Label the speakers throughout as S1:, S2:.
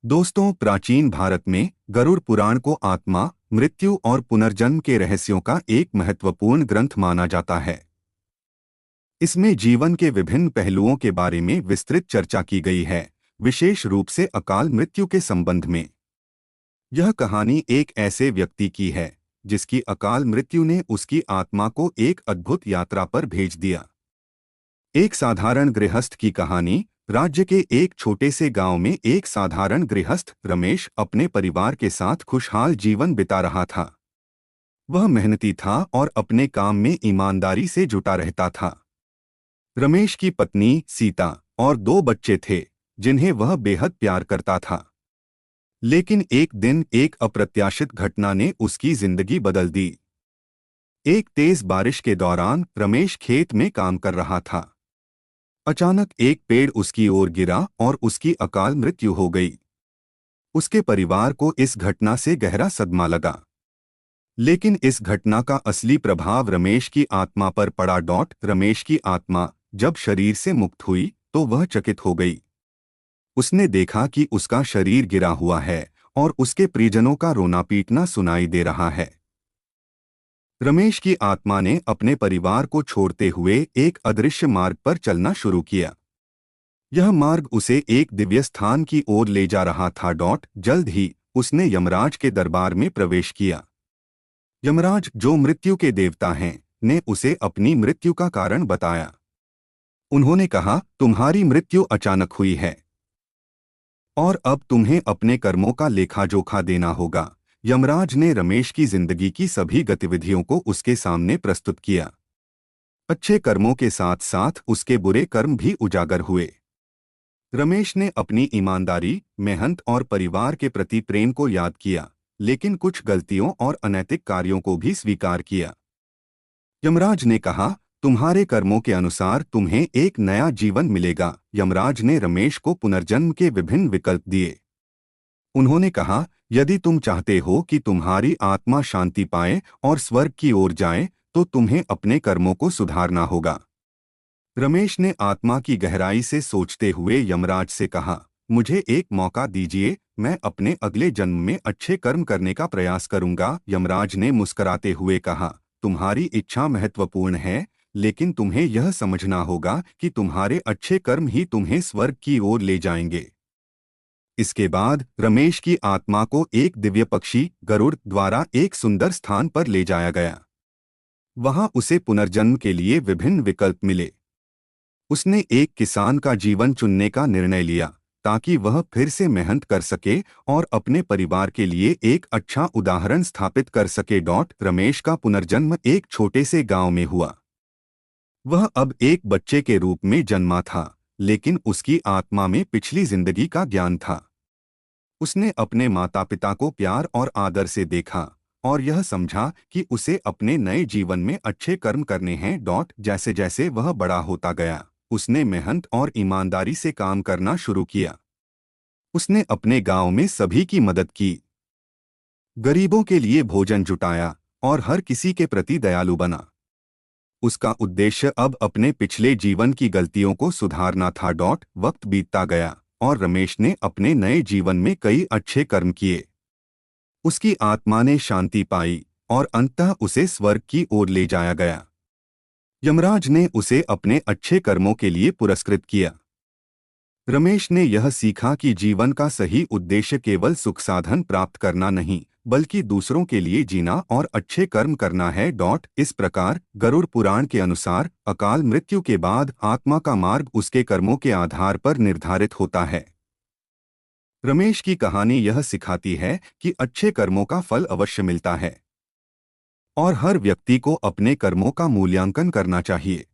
S1: दोस्तों, प्राचीन भारत में गरुड़ पुराण को आत्मा, मृत्यु और पुनर्जन्म के रहस्यों का एक महत्वपूर्ण ग्रंथ माना जाता है। इसमें जीवन के विभिन्न पहलुओं के बारे में विस्तृत चर्चा की गई है, विशेष रूप से अकाल मृत्यु के संबंध में। यह कहानी एक ऐसे व्यक्ति की है जिसकी अकाल मृत्यु ने उसकी आत्मा को एक अद्भुत यात्रा पर भेज दिया। एक साधारण गृहस्थ की कहानी। राज्य के एक छोटे से गांव में एक साधारण गृहस्थ रमेश अपने परिवार के साथ खुशहाल जीवन बिता रहा था। वह मेहनती था और अपने काम में ईमानदारी से जुटा रहता था। रमेश की पत्नी सीता और दो बच्चे थे जिन्हें वह बेहद प्यार करता था। लेकिन एक दिन एक अप्रत्याशित घटना ने उसकी जिंदगी बदल दी। एक तेज बारिश के दौरान रमेश खेत में काम कर रहा था। अचानक एक पेड़ उसकी ओर गिरा और उसकी अकाल मृत्यु हो गई। उसके परिवार को इस घटना से गहरा सदमा लगा। लेकिन इस घटना का असली प्रभाव रमेश की आत्मा पर पड़ा। रमेश की आत्मा जब शरीर से मुक्त हुई तो वह चकित हो गई। उसने देखा कि उसका शरीर गिरा हुआ है और उसके परिजनों का रोना पीटना सुनाई दे रहा है। रमेश की आत्मा ने अपने परिवार को छोड़ते हुए एक अदृश्य मार्ग पर चलना शुरू किया। यह मार्ग उसे एक दिव्य स्थान की ओर ले जा रहा था। जल्द ही उसने यमराज के दरबार में प्रवेश किया। यमराज, जो मृत्यु के देवता हैं, ने उसे अपनी मृत्यु का कारण बताया। उन्होंने कहा, तुम्हारी मृत्यु अचानक हुई है और अब तुम्हें अपने कर्मों का लेखा जोखा देना होगा। यमराज ने रमेश की जिंदगी की सभी गतिविधियों को उसके सामने प्रस्तुत किया। अच्छे कर्मों के साथ साथ उसके बुरे कर्म भी उजागर हुए। रमेश ने अपनी ईमानदारी, मेहनत और परिवार के प्रति प्रेम को याद किया, लेकिन कुछ गलतियों और अनैतिक कार्यों को भी स्वीकार किया। यमराज ने कहा, तुम्हारे कर्मों के अनुसार तुम्हें एक नया जीवन मिलेगा। यमराज ने रमेश को पुनर्जन्म के विभिन्न विकल्प दिए। उन्होंने कहा, यदि तुम चाहते हो कि तुम्हारी आत्मा शांति पाए और स्वर्ग की ओर जाए, तो तुम्हें अपने कर्मों को सुधारना होगा। रमेश ने आत्मा की गहराई से सोचते हुए यमराज से कहा, मुझे एक मौका दीजिए, मैं अपने अगले जन्म में अच्छे कर्म करने का प्रयास करूंगा। यमराज ने मुस्कुराते हुए कहा, तुम्हारी इच्छा महत्वपूर्ण है, लेकिन तुम्हें यह समझना होगा कि तुम्हारे अच्छे कर्म ही तुम्हें स्वर्ग की ओर ले जाएंगे। इसके बाद रमेश की आत्मा को एक दिव्य पक्षी गरुड़ द्वारा एक सुंदर स्थान पर ले जाया गया। वहां उसे पुनर्जन्म के लिए विभिन्न विकल्प मिले। उसने एक किसान का जीवन चुनने का निर्णय लिया ताकि वह फिर से मेहनत कर सके और अपने परिवार के लिए एक अच्छा उदाहरण स्थापित कर सके। रमेश का पुनर्जन्म एक छोटे से गांव में हुआ। वह अब एक बच्चे के रूप में जन्मा था, लेकिन उसकी आत्मा में पिछली जिंदगी का ज्ञान था। उसने अपने माता पिता को प्यार और आदर से देखा और यह समझा कि उसे अपने नए जीवन में अच्छे कर्म करने हैं। जैसे जैसे वह बड़ा होता गया, उसने मेहनत और ईमानदारी से काम करना शुरू किया। उसने अपने गांव में सभी की मदद की, गरीबों के लिए भोजन जुटाया और हर किसी के प्रति दयालु बना। उसका उद्देश्य अब अपने पिछले जीवन की गलतियों को सुधारना था। वक्त बीतता गया और रमेश ने अपने नए जीवन में कई अच्छे कर्म किए। उसकी आत्मा ने शांति पाई और अंततः उसे स्वर्ग की ओर ले जाया गया। यमराज ने उसे अपने अच्छे कर्मों के लिए पुरस्कृत किया। रमेश ने यह सीखा कि जीवन का सही उद्देश्य केवल सुख साधन प्राप्त करना नहीं, बल्कि दूसरों के लिए जीना और अच्छे कर्म करना है। इस प्रकार गरुड़ पुराण के अनुसार अकाल मृत्यु के बाद आत्मा का मार्ग उसके कर्मों के आधार पर निर्धारित होता है। रमेश की कहानी यह सिखाती है कि अच्छे कर्मों का फल अवश्य मिलता है और हर व्यक्ति को अपने कर्मों का मूल्यांकन करना चाहिए।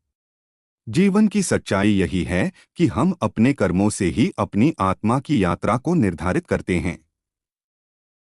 S1: जीवन की सच्चाई यही है कि हम अपने कर्मों से ही अपनी आत्मा की यात्रा को निर्धारित करते हैं।